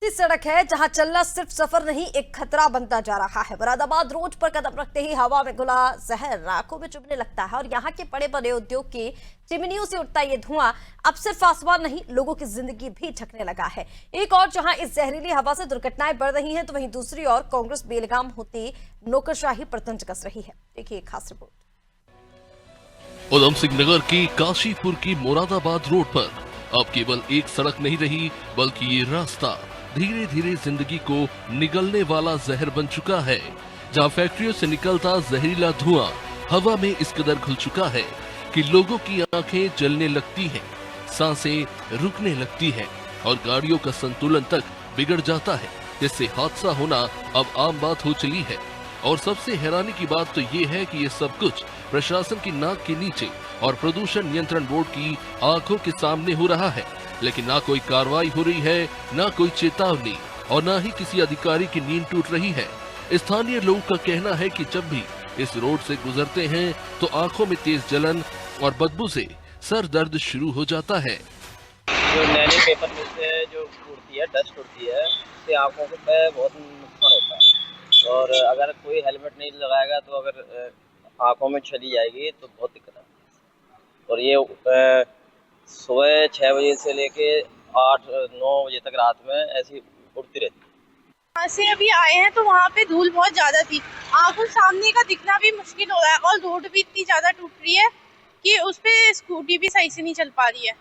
ऐसी सड़क है जहां चलना सिर्फ सफर नहीं एक खतरा बनता जा रहा है। मुरादाबाद रोड पर कदम रखते ही हवा में घुला जहर आंखों में चुभने लगता है और यहाँ के बड़े बड़े उद्योग की चिमनियों से उठता ये धुआं अब सिर्फ आसमान नहीं, लोगों की जिंदगी भी ढकने लगा है। एक और जहां इस जहरीली हवा से दुर्घटनाएं बढ़ रही हैं, तो वहीं दूसरी ओर कांग्रेस बेलगाम होती नौकरशाही पर तंज कस रही है। देखिए एक खास रिपोर्ट। उधम सिंह नगर की काशीपुर की मुरादाबाद रोड पर अब केवल एक सड़क नहीं रही, बल्कि ये रास्ता धीरे धीरे जिंदगी को निगलने वाला जहर बन चुका है। जहां फैक्ट्रियों से निकलता जहरीला धुआं हवा में इस कदर घुल चुका है कि लोगों की आंखें जलने लगती हैं, सांसें रुकने लगती हैं और गाड़ियों का संतुलन तक बिगड़ जाता है, जिससे हादसा होना अब आम बात हो चली है। और सबसे हैरानी की बात तो ये है कि ये सब कुछ प्रशासन की नाक के नीचे और प्रदूषण नियंत्रण बोर्ड की आंखों के सामने हो रहा है, लेकिन ना कोई कार्रवाई हो रही है, ना कोई चेतावनी और ना ही किसी अधिकारी की नींद टूट रही है। स्थानीय लोगों का कहना है कि जब भी इस रोड से गुजरते हैं तो आंखों में तेज जलन और बदबू से सर दर्द शुरू हो जाता है। जो नैनी पेपर में से जो उड़ती है, डस्ट उड़ती है, उससे आंखों पे बहुत नुकसान होता है। और अगर कोई हेलमेट नहीं लगाएगा तो अगर आंखों में चली जाएगी तो बहुत दिक्कत है। और ये सुबह 6 बजे से लेके 8-9 बजे तक रात में ऐसी उड़ती रहती है। वहाँ से अभी आए हैं तो वहाँ पे धूल बहुत ज्यादा थी, आंखों सामने का दिखना भी मुश्किल हो रहा है और रोड भी इतनी ज्यादा टूट रही है कि उस पे स्कूटी भी सही से नहीं चल पा रही है।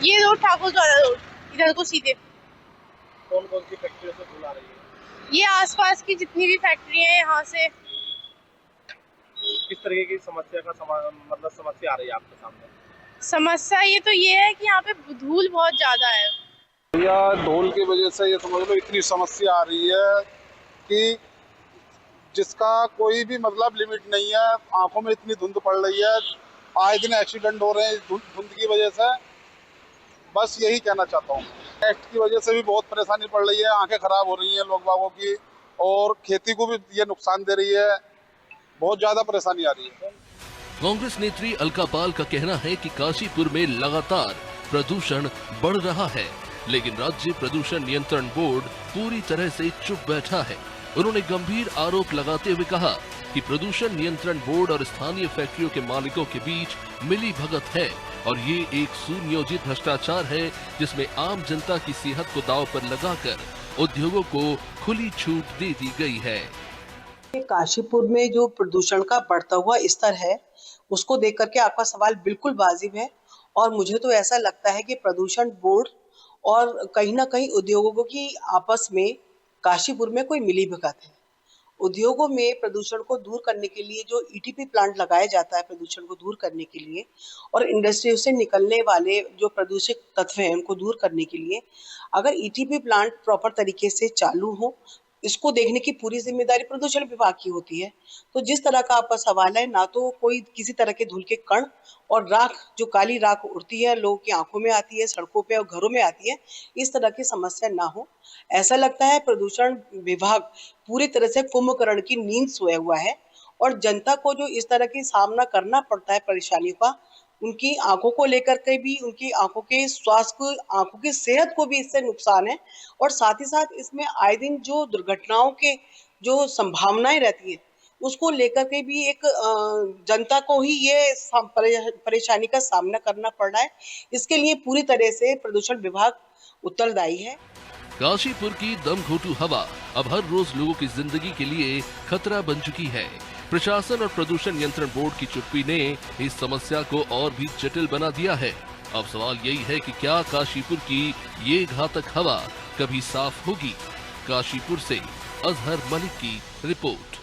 ये रोड ठाकुर द्वारा रोड, इधर को सीधे। कौन कौन सी फैक्ट्रियों से धूल आ रही है? ये आसपास की जितनी भी फैक्ट्री है यहाँ से। किस तरीके की समस्या का समस्या आ रही है आपके सामने? समस्या ये है कि यहाँ पे धूल बहुत ज्यादा है। भैया धूल की वजह से ये समझ लो इतनी समस्या आ रही है कि जिसका कोई भी मतलब लिमिट नहीं है। आंखों में इतनी धुंध पड़ रही है, आए दिन एक्सीडेंट हो रहे हैं धुंध की वजह से। बस यही कहना चाहता हूँ। टेस्ट की वजह से भी बहुत परेशानी पड़ रही है, आंखें खराब हो रही हैं लोग बागों की और खेती को भी ये नुकसान दे रही है। बहुत ज्यादा परेशानी आ रही है। कांग्रेस नेत्री अलका पाल का कहना है कि काशीपुर में लगातार प्रदूषण बढ़ रहा है, लेकिन राज्य प्रदूषण नियंत्रण बोर्ड पूरी तरह से चुप बैठा है। उन्होंने गंभीर आरोप लगाते हुए कहा कि प्रदूषण नियंत्रण बोर्ड और स्थानीय फैक्ट्रियों के मालिकों के बीच मिली भगत है और ये एक सुनियोजित भ्रष्टाचार है, जिसमें आम जनता की सेहत को दांव पर लगाकर उद्योगों को खुली छूट दे दी गई है। काशीपुर में जो प्रदूषण का बढ़ता हुआ स्तर है, उसको देख करके आपका सवाल बिल्कुल वाजिब है और मुझे तो ऐसा लगता है कि प्रदूषण बोर्ड और कहीं ना कहीं उद्योगों की आपस में काशीपुर में कोई मिलीभगत है। उद्योगों में प्रदूषण को दूर करने के लिए जो ईटीपी प्लांट लगाया जाता है प्रदूषण को दूर करने के लिए, और इंडस्ट्रियों से निकलने वाले जो प्रदूषक तत्व हैं उनको दूर करने के लिए, अगर ईटीपी प्लांट प्रॉपर तरीके से चालू हो, इसको देखने की पूरी जिम्मेदारी प्रदूषण विभाग की होती है। तो जिस तरह का आपका सवाल है, ना तो कोई किसी तरह के धूल के कण और राख, जो काली राख उड़ती है, लोगों की आंखों में आती है, सड़कों पे और घरों में आती है, इस तरह की समस्या ना हो। ऐसा लगता है प्रदूषण विभाग पूरी तरह से कुंभकर्ण की नींद सोया हुआ है और जनता को जो इस तरह की सामना करना पड़ता है परेशानियों का, उनकी आंखों को लेकर के भी, उनकी आंखों के स्वास्थ्य को, आंखों की सेहत को भी इससे नुकसान है। और साथ ही साथ इसमें आए दिन जो दुर्घटनाओं के जो संभावनाएं रहती है, उसको लेकर के भी एक जनता को ही ये परेशानी का सामना करना पड़ रहा है। इसके लिए पूरी तरह से प्रदूषण विभाग उत्तरदायी है। काशीपुर की दमघोटू हवा अब हर रोज लोगों की जिंदगी के लिए खतरा बन चुकी है। प्रशासन और प्रदूषण नियंत्रण बोर्ड की चुप्पी ने इस समस्या को और भी जटिल बना दिया है। अब सवाल यही है कि क्या काशीपुर की ये घातक हवा कभी साफ होगी? काशीपुर से अजहर मलिक की रिपोर्ट।